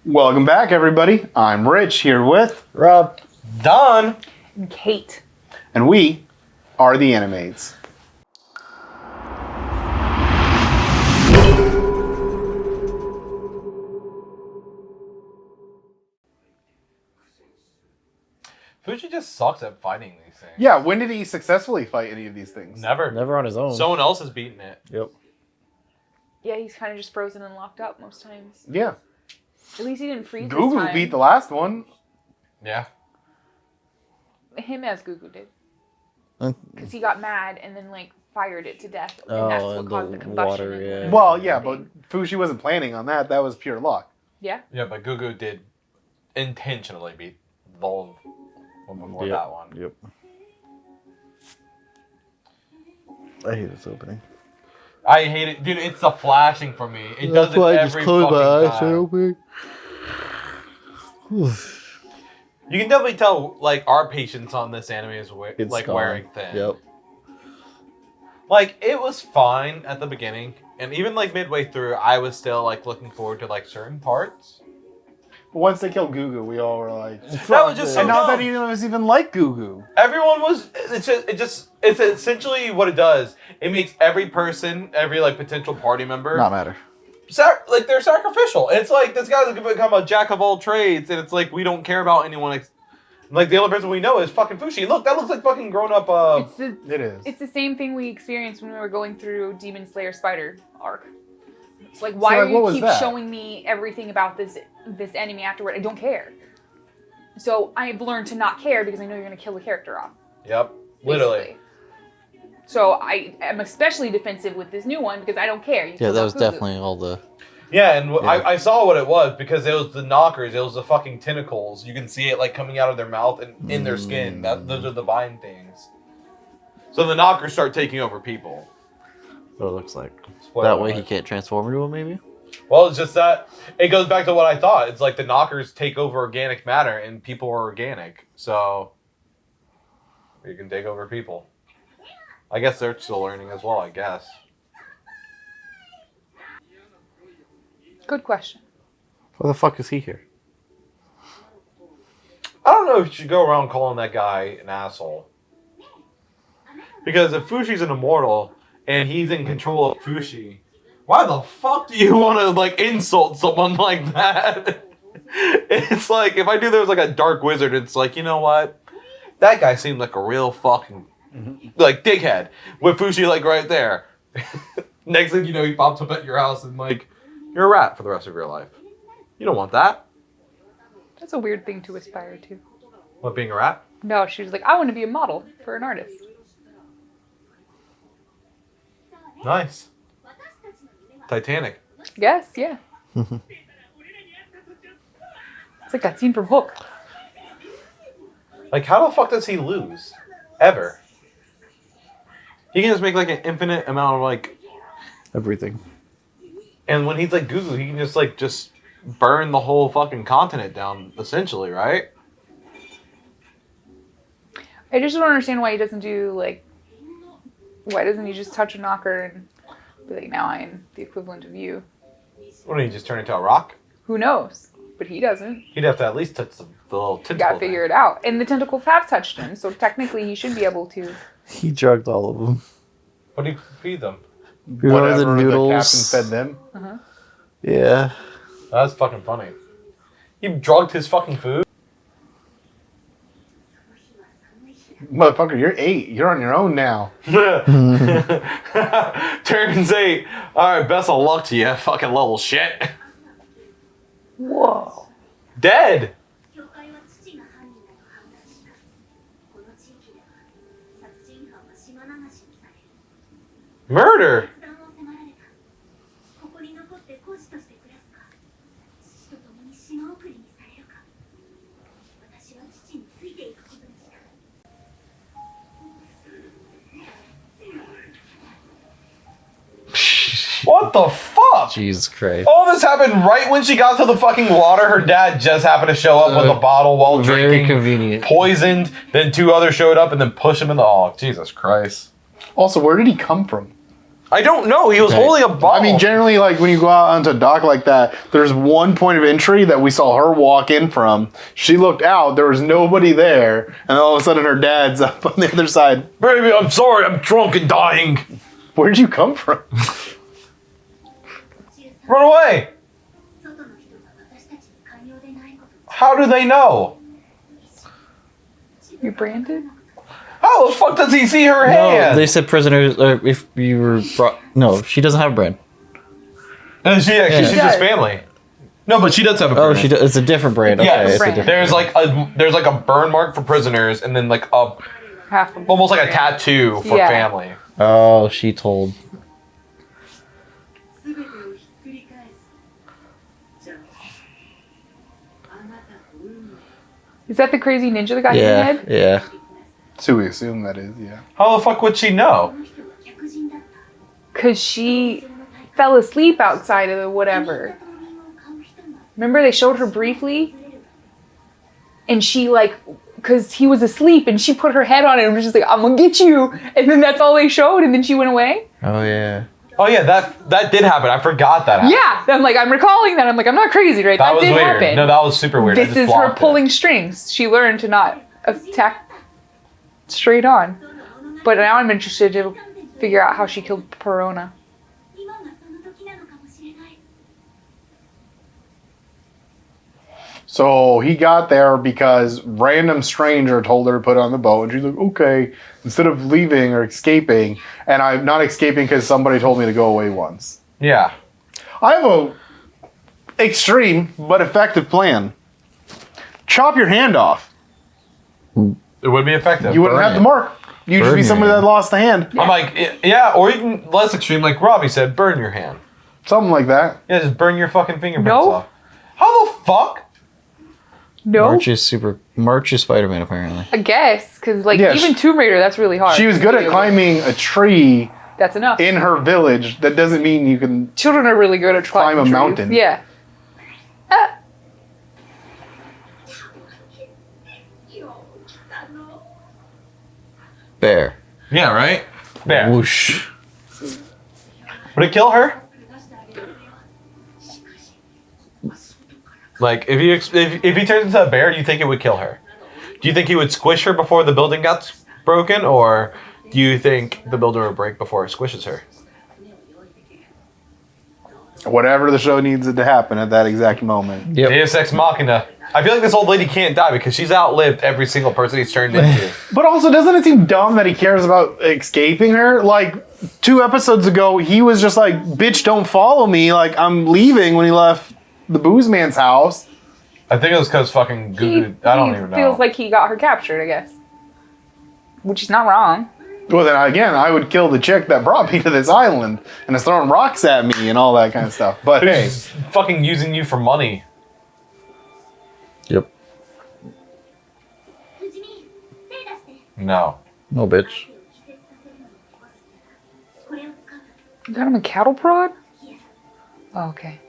Welcome back, everybody. I'm Rich, here with Rob, Don, and Kate. and we are the Animates. Fushi just sucks at fighting these things. Yeah, when did he successfully fight any of these things? Never. never on his own. Someone else has beaten it. Yep. Yeah, he's kind of just frozen and locked up most times. Yeah. At least he didn't freeze this Gugu time. beat the last one. Yeah. Him as Gugu did. Uh, Because he got mad and then, fired it to death. And that's what and caused the the combustion. water, and yeah. the Well, yeah, thing. but Fushi wasn't planning on that. That was pure luck. Yeah? Yeah, but Gugu did intentionally beat the one before yep. that one. Yep. I hate this opening. I hate it. Dude, it's the flashing for me. It does That's it why I every just close my eyes fucking and time. open. You can definitely tell, our patience on this anime is It's gone. wearing thin. Yep. It was fine at the beginning, and even midway through, I was still looking forward to certain parts. But once they killed Gugu, we all were like... That was just so and not dumb. that he was even like Gugu. Everyone was. It's essentially what it does. It makes every person, every potential party member, Not matter. they're sacrificial. It's this guy's gonna become a jack of all trades, and it's we don't care about anyone. The only person we know is fucking Fushi. Look, that looks like fucking grown up. It is. It's the same thing we experienced when we were going through Demon Slayer Spider arc. It's why So, are what you was keep that? showing me everything about this enemy afterward? I don't care. So I've learned to not care because I know you're going to kill the character off. Yep, literally. Basically. So I am especially defensive with this new one because I don't care. You Yeah, killed that off was Gugu. definitely all the... Yeah, and Yeah. I saw what it was because it was the Nokkers. It was the fucking tentacles. You can see it coming out of their mouth and in their skin. Those are the vine things. So the Nokkers start taking over people. What it looks like. Spoiler That way he alert. can't transform into him, maybe? Well, it's just that it goes back to what I thought. It's the Nokkers take over organic matter, and people are organic, so you can take over people. I guess they're still learning as well. I guess. Good question. Why the fuck is he here? I don't know if you should go around calling that guy an asshole, because if Fushi's an immortal and he's in control of Fushi, why the fuck do you want to insult someone like that? It's if I knew there was a dark wizard, it's you know what? That guy seemed like a real fucking dickhead with Fushi right there. Next thing you know, he pops up at your house and you're a rat for the rest of your life. You don't want that. That's a weird thing to aspire to. What, being a rat? No, she was I want to be a model for an artist. Nice. Titanic. Yes, yeah. It's like that scene from Hook. How the fuck does he lose? Ever. He can just make an infinite amount of Everything. and when he's Gugu, he can just burn the whole fucking continent down, essentially, right? I just don't understand why he doesn't do why doesn't he just touch a Nokker and be now I am the equivalent of you? What did he just turn into a rock? Who knows? But he doesn't. He'd have to at least touch the little tentacle. You gotta figure it out. And the tentacles have touched him, so technically he should be able to. He drugged all of them. What do you feed them? Whatever the noodles. captain fed them. Uh-huh. Yeah. That's fucking funny. He drugged his fucking food? Motherfucker, you're 8. You're on your own now. Turns 8. Alright, best of luck to you, fucking little shit. Whoa. Dead! Murder! What the fuck? Jesus Christ. All this happened right when she got to the fucking water. Her dad just happened to show up with a bottle while Very drinking. convenient. Poisoned. Then 2 others showed up and then pushed him in the... Oh, Jesus Christ. Also, where did he come from? I don't know. He was Right. holding a ball. I mean, generally, like when you go out onto a dock like that, there's one point of entry that we saw her walk in from. She looked out, there was nobody there, and then all of a sudden her dad's up on the other side. Baby, I'm sorry. I'm drunk and dying. Where'd you come from? Run away. How do they know? You branded? How the fuck does he see her hand? No, they said prisoners. If you were brought, no, she doesn't have a brand. And she's does. just family. No, but she does have a brand. Oh, she does, it's a different brand. Okay, Yes. it's a Brand. different. There's like a burn mark for prisoners, and then like a Half of almost like a tattoo for Yeah. family. Oh, she told. Is that the crazy ninja that got in your Yeah, head? yeah. So we assume that is, yeah. How the fuck would she know? Because she fell asleep outside of the whatever. Remember they showed her briefly? And she like, because he was asleep and she put her head on it and was just like, I'm gonna get you. And then that's all they showed and then she went away. Oh yeah. Oh yeah, that did happen. I forgot that happened. Yeah. I'm like, I'm recalling that. I'm like, I'm not crazy, right? That was did weird. happen. No, that was super weird. I This just is her blocked it. pulling strings. She learned to not attack straight on. But now I'm interested to figure out how she killed Perona. So he got there because random stranger told her to put on the boat, and she's like, okay, instead of leaving or escaping, and I'm not escaping because somebody told me to go away once. Yeah. I have a extreme but effective plan. Chop your hand off. It would be effective. You wouldn't Burn have the it. mark. You'd just Burn be your somebody hand. that lost the hand. I'm like, yeah, or you can less extreme, like Robbie said, burn your hand. Something like that. Yeah, just burn your fucking fingerprints No. off. How the fuck? No? March is Spider-Man apparently. I guess. Because, like, Yeah, even Tomb Raider, that's really hard. She was good at climbing a tree That's enough. in her village. That doesn't mean you can. Children are really good at Climb a trees. mountain. Yeah. Bear. Yeah, right? There. Whoosh. Would it kill her? Like, if he turns into a bear, do you think it would kill her? Do you think he would squish her before the building got broken, or do you think the building would break before it squishes her? Whatever the show needs it to happen at that exact moment. Yep. Deus Ex Machina. I feel like this old lady can't die because she's outlived every single person he's turned into. But also, doesn't it seem dumb that he cares about escaping her? Like, 2 episodes ago, he was just like, bitch, don't follow me. Like, I'm leaving when he left the booze man's house. I think it was because fucking Goo. I don't even know. Feels like he got her captured, I guess. Which is not wrong. Well, then again, I would kill the chick that brought me to this island and is throwing rocks at me and all that kind of stuff. But hey, Who's fucking using you for money. Yep. No. No, bitch. Got him a cattle prod? Oh, okay.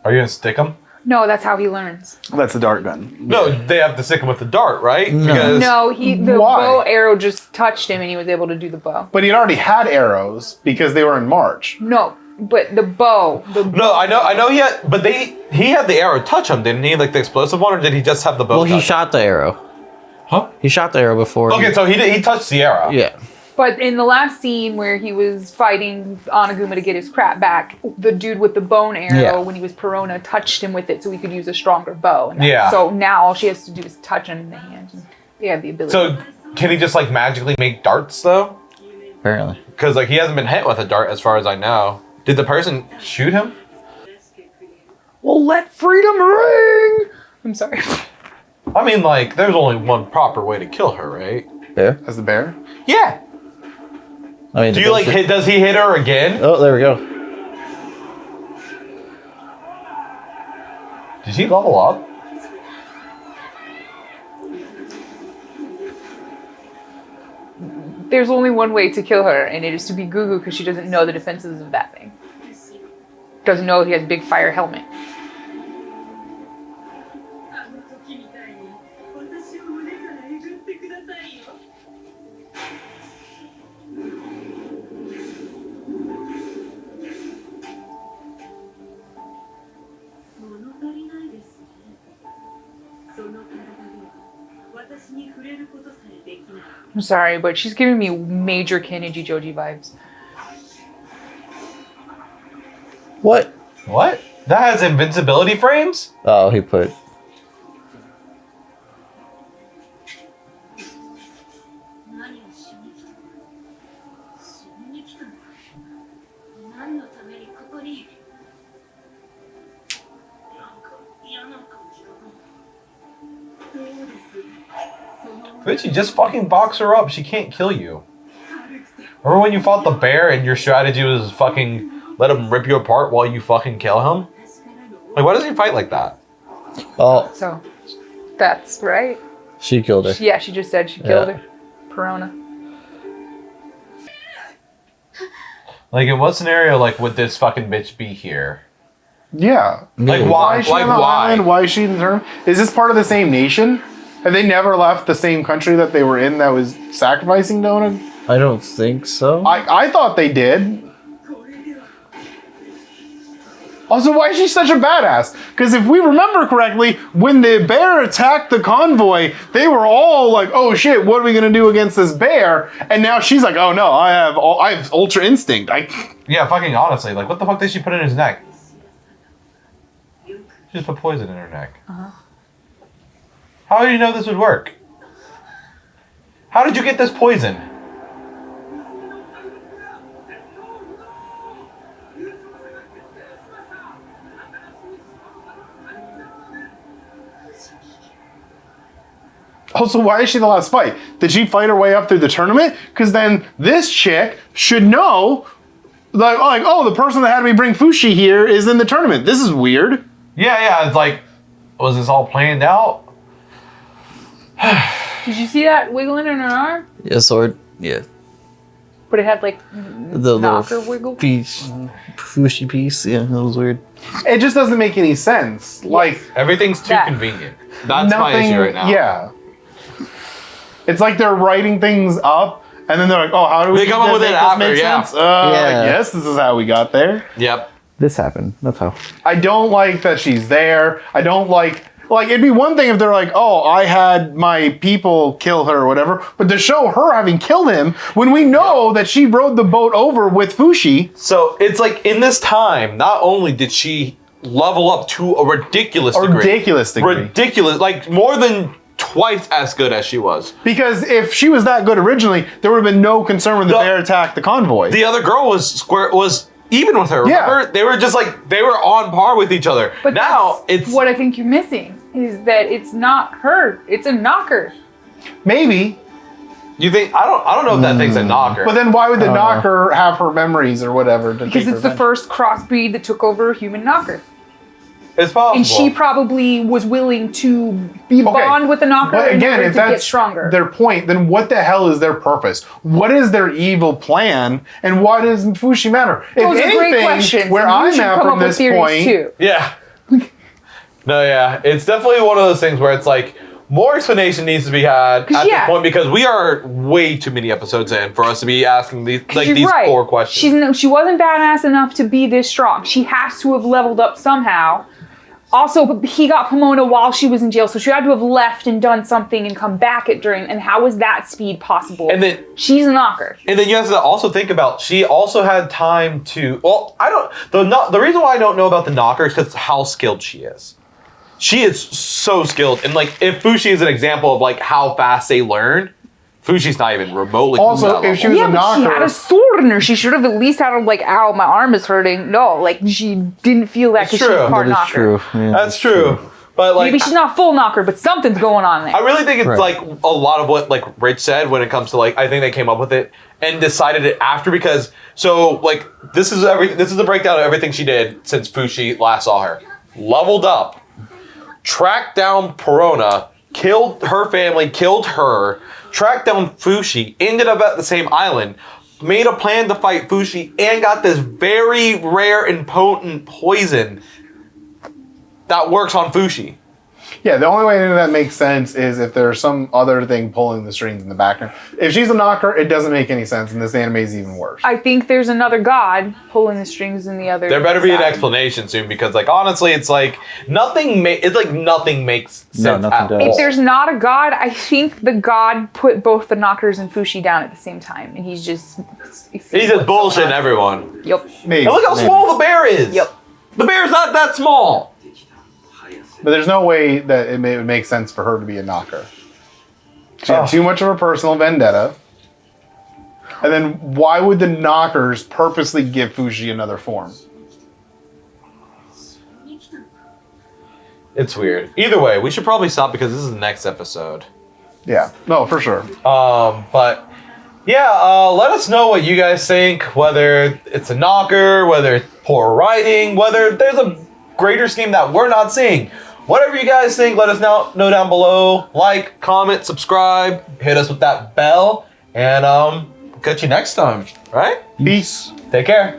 Are you gonna stick him? No, that's how he learns. that's the dart gun. No, they have to stick him with the dart, right? No. Because No, the Why? bow arrow just touched him and he was able to do the bow. But he'd already had arrows because they were in March. No, but the bow. No, I know he had, but he had the arrow touch him, didn't he? Like the explosive one, or did he just have the bow? Well, he touch? shot the arrow. Huh? He shot the arrow before. Okay, so he touched the arrow. Yeah. But in the last scene where he was fighting Oniguma to get his crap back, the dude with the bone arrow, Yeah. when he was Perona, touched him with it so he could use a stronger bow. And Yeah. So now all she has to do is touch him in the hand. And they have the ability. So can he just like magically make darts though? Apparently. Because like he hasn't been hit with a dart as far as I know. Did the person shoot him? Well, let freedom ring! I'm sorry. I mean, like, there's only one proper way to kill her, right? Bear. As the bear? Yeah. I mean, Do you like hit? Does he hit her again? Oh, there we go. Did he level up? There's only one way to kill her, and it is to be Gugu because she doesn't know the defenses of that thing. Doesn't know he has a big fire helmet. I'm sorry, but she's giving me major Kenji Joji vibes. What? What? That has invincibility frames? Oh, he put. Fushi, just fucking box her up. She can't kill you. Remember when you fought the bear and your strategy was fucking let him rip you apart while you fucking kill him? Like, why does he fight like that? Oh, So, that's right. she killed her. Yeah, she just said she killed her. Perona. Like, in what scenario, like, would this fucking bitch be here? Yeah. Like, Why why? is she Like, on the why? island? Why is she in the tournament? Is this part of the same nation? Have they never left the same country that they were in that was sacrificing Dona? I don't think so. I thought they did. Also, why is she such a badass? Because if we remember correctly, when the bear attacked the convoy, they were all like, "Oh shit, what are we gonna do against this bear?" And now she's like, "Oh no, I have ultra instinct." Yeah, fucking honestly. Like, what the fuck did she put in his neck? She just put poison in her neck. How did you know this would work? How did you get this poison? Also, why is she the last fight? Did she fight her way up through the tournament? Because then this chick should know, like, oh, the person that had me bring Fushi here is in the tournament. This is weird. Yeah, it's like, was this all planned out? Did you see that wiggling in her arm? Yeah, sword. Yeah. But it had like The knocker little wiggle. piece. Fushy piece. Yeah, that was weird. It just doesn't make any sense. Like, Everything's too That- convenient. That's my issue right now. Yeah. It's like they're writing things up, and then they're like, "Oh, how do we They come up with make it this after, make yeah. sense?" Yeah. Yes, this is how we got there. Yep. This happened. That's how. I don't like that she's there. I don't like it'd be one thing if they're like, "Oh, I had my people kill her or whatever," but to show her having killed him when we know that she rode the boat over with Fushi. So it's like in this time, not only did she level up to a ridiculous degree. Ridiculous, like more than twice as good as she was. Because if she was that good originally, there would have been no concern when the bear attacked the convoy. The other girl was even with her. Yeah. Remember? They were just like they were on par with each other. But now that's it's what I think you're missing is that it's not her. It's a Nokker. Maybe. you think I don't know if that thing's a knocker. But then why would the Nokker have her memories or whatever? To Because take it's the revenge? first crossbreed that took over a human Nokker. it's possible. And she probably was willing to be bond with the Nokker But in again, order if to get that's stronger. their point, then what the hell is their purpose? What is their evil plan? And why does Fushi matter? Those if are great anything, questions. where and you I'm should at come from up with this theories point, too. Yeah. No, yeah. It's definitely one of those things where it's like more explanation needs to be had at this point because we are way too many episodes in for us to be asking these You're right. core questions. She wasn't badass enough to be this strong. She has to have leveled up somehow. Also, he got Pomona while she was in jail, so she had to have left and done something and come back at during. And how is that speed possible? And then she's a Nokker. And then you have to also think about she also had time to. Well, I don't. The reason why I don't know about the Nokker is because how skilled she is. She is so skilled, and like if Fushi is an example of like how fast they learn, Fushi's not even remotely. Also, if she was a but she had Nokker, a sword in her. She should have at least had a like, ow, my arm is hurting. No, like she didn't feel that because she's part That is Nokker. true. Yeah, that's true. But like Maybe she's not full Nokker, but something's going on there. I really think it's Right. like a lot of what like Rich said when it comes to like I think they came up with it and decided it after because so like this is a breakdown of everything she did since Fushi last saw her. Leveled up, tracked down Perona, killed her family, killed her, tracked down Fushi, ended up at the same island, made a plan to fight Fushi, and got this very rare and potent poison that works on Fushi. Yeah, the only way that makes sense is if there's some other thing pulling the strings in the background. If she's a Nokker, it doesn't make any sense, and this anime is even worse. I think there's another god pulling the strings in the other. There better be an side. explanation soon because, like, honestly, it's like nothing makes sense nothing at does. all. If there's not a god, I think the god put both the Nokkers and Fushi down at the same time, and he's just bullshitting everyone. Yep. Maybe. And look how maybe. small the bear is. Yep. The bear's not that small. But there's no way that it would make sense for her to be a Nokker. She had too much of a personal vendetta. And then why would the Nokkers purposely give Fushi another form? It's weird. Either way, we should probably stop because this is the next episode. Yeah, no, for sure. But yeah, let us know what you guys think. Whether it's a Nokker, whether it's poor writing, whether there's a greater scheme that we're not seeing. Whatever you guys think, let us know down below. Like, comment, subscribe, hit us with that bell, and catch you next time. Right? Peace. Take care.